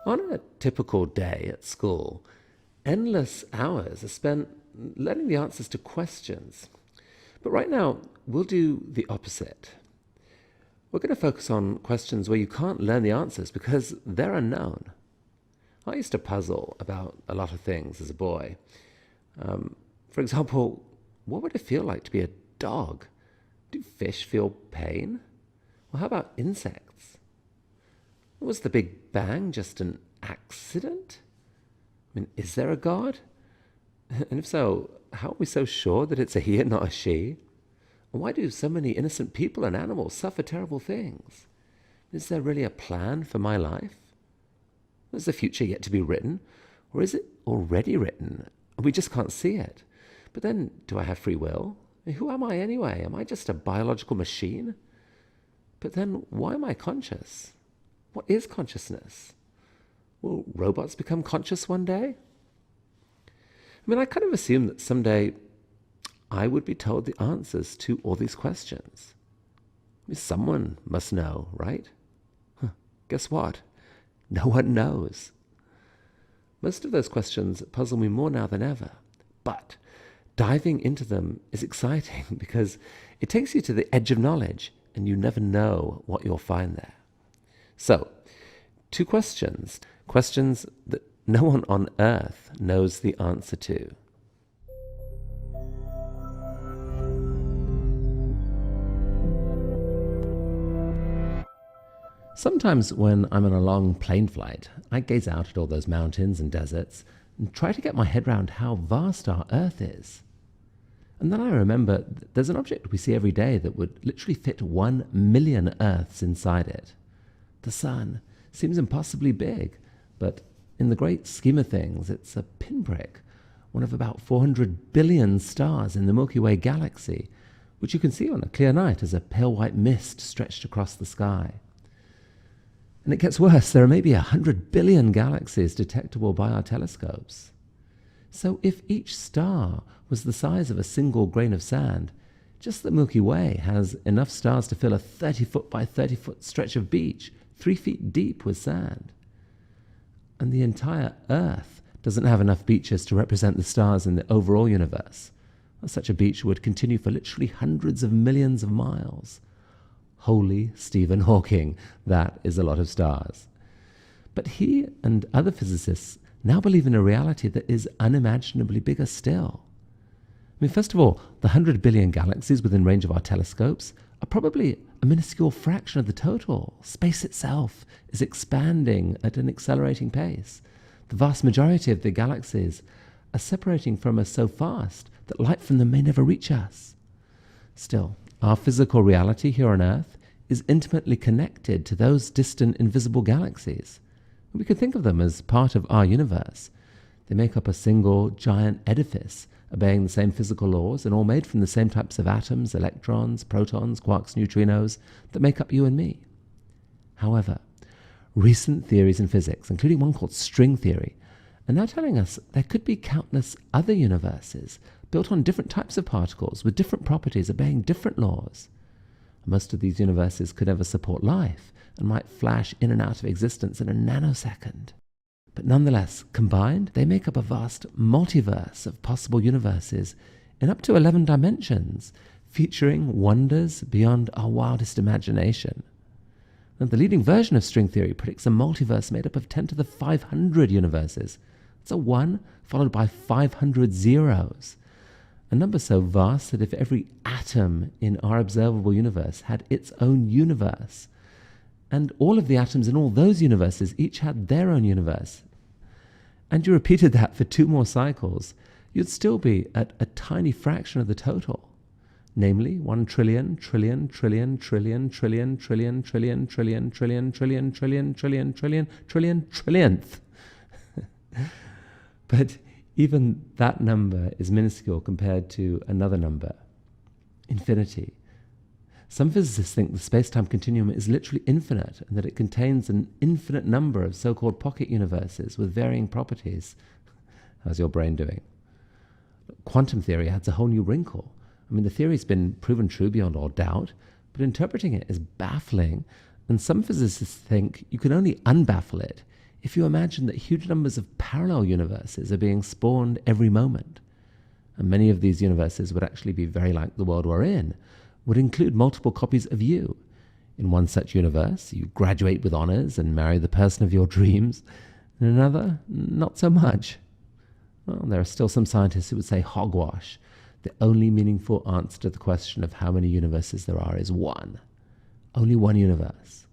On a typical day at school, endless hours are spent learning the answers to questions. But right now, we'll do the opposite. We're going to focus on questions where you can't learn the answers because they're unknown. I used to puzzle about a lot of things as a boy. For example, what would it feel like to be a dog? Do fish feel pain? Well, how about insects? Was the Big Bang just an accident? I mean, is there a God? And if so, how are we so sure that it's a he and not a she? And why do so many innocent people and animals suffer terrible things? Is there really a plan for my life? Is the future yet to be written? Or is it already written and we just can't see it? But then, do I have free will? I mean, who am I anyway? Am I just a biological machine? But then, why am I conscious? What is consciousness? Will robots become conscious one day? I mean, I kind of assumed that someday I would be told the answers to all these questions. I mean, someone must know, right? Guess what? No one knows. Most of those questions puzzle me more now than ever. But diving into them is exciting because it takes you to the edge of knowledge and you never know what you'll find there. So, two questions that no one on earth knows the answer to. Sometimes when I'm on a long plane flight, I gaze out at all those mountains and deserts and try to get my head around how vast our Earth is. And then I remember there's an object we see every day that would literally fit 1 million Earths inside it. The sun seems impossibly big, but in the great scheme of things, it's a pinprick, one of about 400 billion stars in the Milky Way galaxy, which you can see on a clear night as a pale white mist stretched across the sky. And it gets worse, there are maybe 100 billion galaxies detectable by our telescopes. So if each star was the size of a single grain of sand, just the Milky Way has enough stars to fill a 30-foot by 30-foot stretch of beach, 3 feet deep with sand. And the entire Earth doesn't have enough beaches to represent the stars in the overall universe. Well, such a beach would continue for literally hundreds of millions of miles. Holy Stephen Hawking, that is a lot of stars. But he and other physicists now believe in a reality that is unimaginably bigger still. I mean, first of all, the 100 billion galaxies within range of our telescopes are probably a minuscule fraction of the total. Space itself is expanding at an accelerating pace. The vast majority of the galaxies are separating from us so fast that light from them may never reach us. Still, our physical reality here on Earth is intimately connected to those distant invisible galaxies. We could think of them as part of our universe. They make up a single giant edifice, obeying the same physical laws and all made from the same types of atoms, electrons, protons, quarks, neutrinos that make up you and me. However, recent theories in physics, including one called string theory, are now telling us there could be countless other universes built on different types of particles with different properties obeying different laws. Most of these universes could never support life and might flash in and out of existence in a nanosecond. But nonetheless, combined, they make up a vast multiverse of possible universes in up to 11 dimensions, featuring wonders beyond our wildest imagination. Now, the leading version of string theory predicts a multiverse made up of 10 to the 500 universes. It's a 1 followed by 500 zeros. A number so vast that if every atom in our observable universe had its own universe, and all of the atoms in all those universes each had their own universe, and you repeated that for 2 more cycles, you'd still be at a tiny fraction of the total. Namely, 1 trillion, trillion, trillion, trillion, trillion, trillion, trillion, trillion, trillion, trillion, trillion, trillion, trillion, trillion, trillionth. But even that number is minuscule compared to another number, infinity. Some physicists think the space-time continuum is literally infinite and that it contains an infinite number of so-called pocket universes with varying properties. How's your brain doing? Quantum theory adds a whole new wrinkle. I mean, the theory's been proven true beyond all doubt, but interpreting it is baffling, and some physicists think you can only unbaffle it if you imagine that huge numbers of parallel universes are being spawned every moment, and many of these universes would actually be very like the world we're in, would include multiple copies of you. In one such universe, you graduate with honors and marry the person of your dreams. In another, not so much. Well, there are still some scientists who would say hogwash. The only meaningful answer to the question of how many universes there are is one. Only one universe.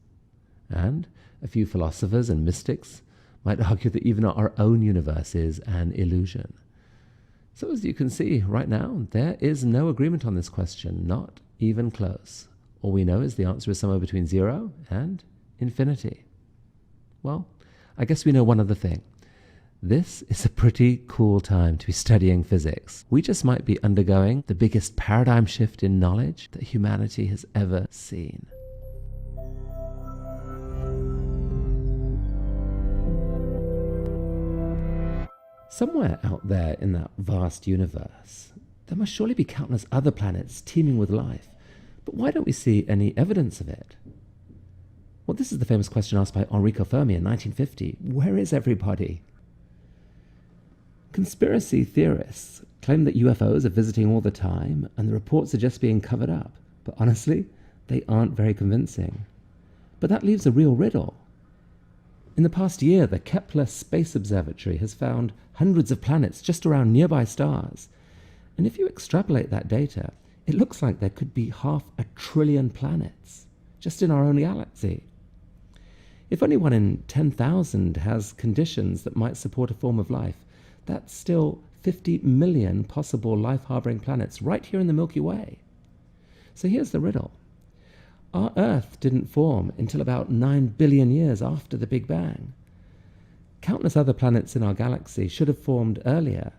And a few philosophers and mystics might argue that even our own universe is an illusion. So as you can see right now, there is no agreement on this question, not even close. All we know is the answer is somewhere between 0 and infinity. Well, I guess we know one other thing. This is a pretty cool time to be studying physics. We just might be undergoing the biggest paradigm shift in knowledge that humanity has ever seen. Somewhere out there in that vast universe, there must surely be countless other planets teeming with life. But why don't we see any evidence of it? Well, this is the famous question asked by Enrico Fermi in 1950. Where is everybody? Conspiracy theorists claim that UFOs are visiting all the time and the reports are just being covered up. But honestly, they aren't very convincing. But that leaves a real riddle. In the past year, the Kepler Space Observatory has found hundreds of planets just around nearby stars. And if you extrapolate that data, it looks like there could be 500 billion planets just in our own galaxy. If only 1 in 10,000 has conditions that might support a form of life, that's still 50 million possible life-harboring planets right here in the Milky Way. So here's the riddle. Our Earth didn't form until about 9 billion years after the Big Bang. Countless other planets in our galaxy should have formed earlier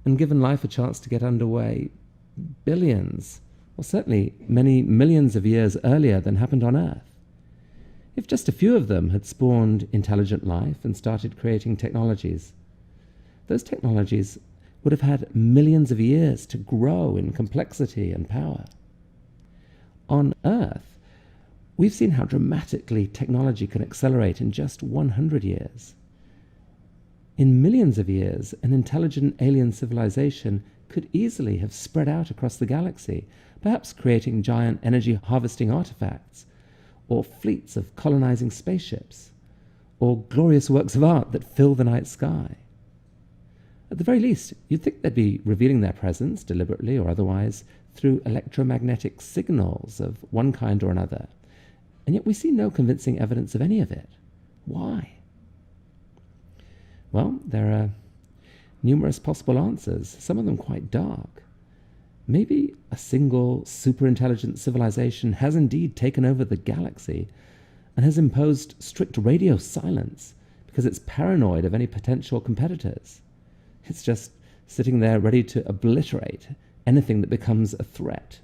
and given life a chance to get underway billions, or certainly many millions of years earlier than happened on Earth. If just a few of them had spawned intelligent life and started creating technologies, those technologies would have had millions of years to grow in complexity and power. On Earth, we've seen how dramatically technology can accelerate in just 100 years. In millions of years, an intelligent alien civilization could easily have spread out across the galaxy, perhaps creating giant energy harvesting artifacts, or fleets of colonizing spaceships, or glorious works of art that fill the night sky. At the very least, you'd think they'd be revealing their presence, deliberately or otherwise, through electromagnetic signals of one kind or another. And yet we see no convincing evidence of any of it. Why? Well, there are numerous possible answers, some of them quite dark. Maybe a single superintelligent civilization has indeed taken over the galaxy and has imposed strict radio silence because it's paranoid of any potential competitors. It's just sitting there ready to obliterate anything that becomes a threat.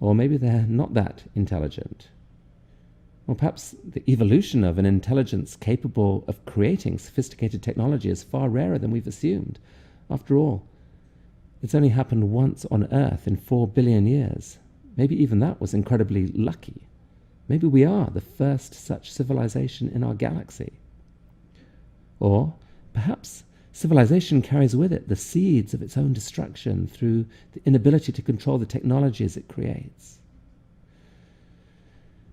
Or maybe they're not that intelligent. Or perhaps the evolution of an intelligence capable of creating sophisticated technology is far rarer than we've assumed. After all, it's only happened once on Earth in 4 billion years. Maybe even that was incredibly lucky. Maybe we are the first such civilization in our galaxy. Or perhaps civilization carries with it the seeds of its own destruction through the inability to control the technologies it creates.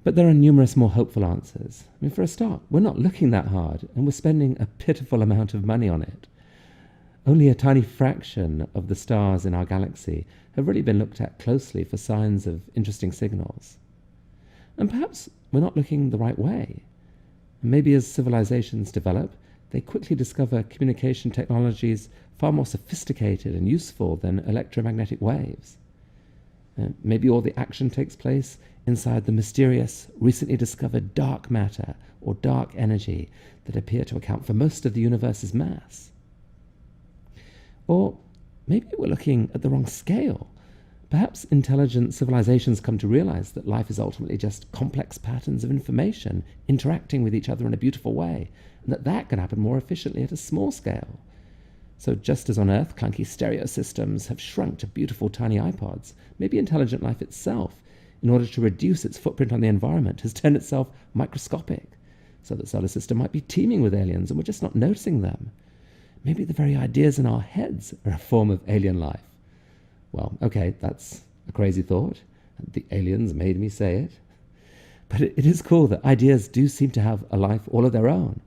But there are numerous more hopeful answers. I mean, for a start, we're not looking that hard, and we're spending a pitiful amount of money on it. Only a tiny fraction of the stars in our galaxy have really been looked at closely for signs of interesting signals. And perhaps we're not looking the right way. And maybe as civilizations develop, they quickly discover communication technologies far more sophisticated and useful than electromagnetic waves. Maybe all the action takes place inside the mysterious, recently discovered dark matter or dark energy that appear to account for most of the universe's mass. Or maybe we're looking at the wrong scale. Perhaps intelligent civilizations come to realize that life is ultimately just complex patterns of information interacting with each other in a beautiful way, and that can happen more efficiently at a small scale. So just as on Earth, clunky stereo systems have shrunk to beautiful tiny iPods, maybe intelligent life itself, in order to reduce its footprint on the environment, has turned itself microscopic, So the solar system might be teeming with aliens and we're just not noticing them. Maybe the very ideas in our heads are a form of alien life. Well, okay, that's a crazy thought. The aliens made me say it. But it is cool that ideas do seem to have a life all of their own,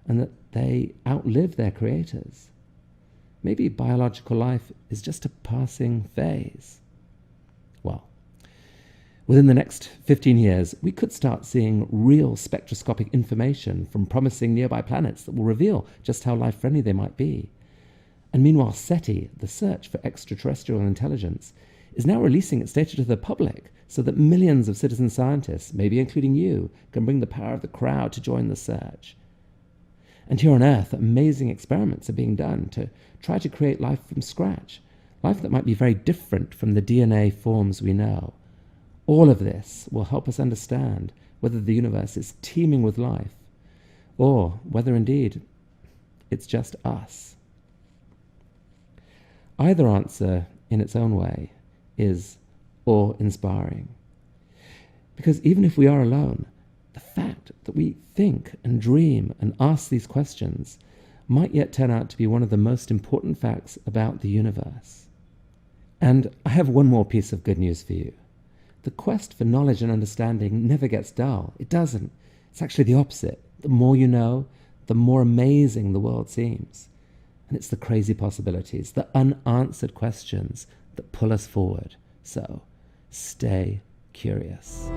and that they outlive their creators. Maybe biological life is just a passing phase. Well, within the next 15 years, we could start seeing real spectroscopic information from promising nearby planets that will reveal just how life-friendly they might be. And meanwhile, SETI, the search for extraterrestrial intelligence, is now releasing its data to the public so that millions of citizen scientists, maybe including you, can bring the power of the crowd to join the search. And here on Earth, amazing experiments are being done to try to create life from scratch, life that might be very different from the DNA forms we know. All of this will help us understand whether the universe is teeming with life, or whether indeed it's just us. Either answer, in its own way, is awe-inspiring. Because even if we are alone, the fact that we think and dream and ask these questions might yet turn out to be one of the most important facts about the universe. And I have one more piece of good news for you. The quest for knowledge and understanding never gets dull. It doesn't. It's actually the opposite. The more you know, the more amazing the world seems. And it's the crazy possibilities, the unanswered questions that pull us forward. So, stay curious.